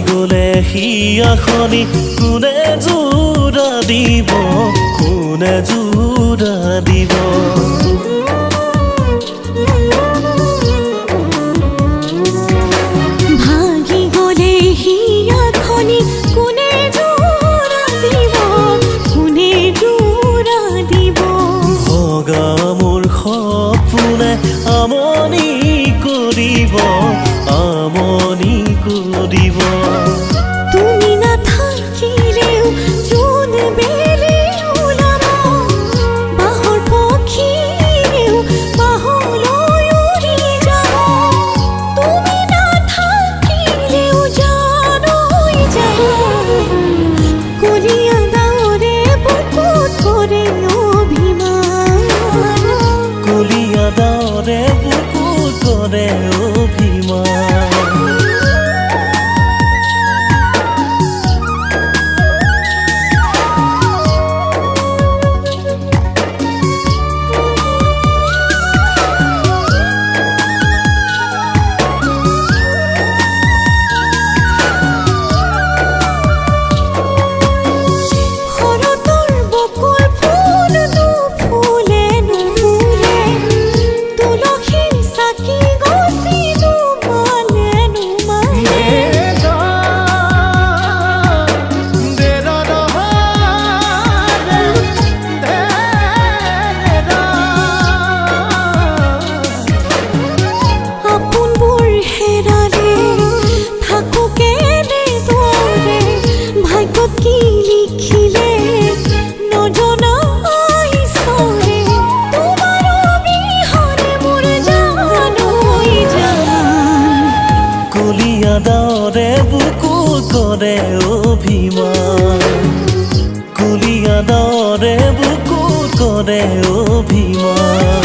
গলে হিয়াখনি কোনে জোৰা দিব, কোনে জোৰা দিব। ভাগি গলে হিয়াখনি কোনে জোৰা দিব, কোনে জোৰা দিব। ভগা মোৰ সপোনে আমনি কৰিব, আমনি কৰিব। তুমি নাথাকিলেও জোন বেলি ওলাব, বাহৰ পক্ষীয়েও বাহলৈ উৰি যাব। তুমি নাথাকিলেও জান হৈ যাব, কলীয়া ডাৱৰে বুকুত কৰে অভিমান। কলীয়া ডাৱৰে বুকুত কৰে অভিমান। কি লিখিলে নজনা ঈশ্বৰে, তোমাৰ অবিহনে মোৰ জান হৈ যায়। কলীয়া ডাৱৰে বুকুত কৰে অভিমান, কলীয়া ডাৱৰে বুকুত কৰে অভিমান।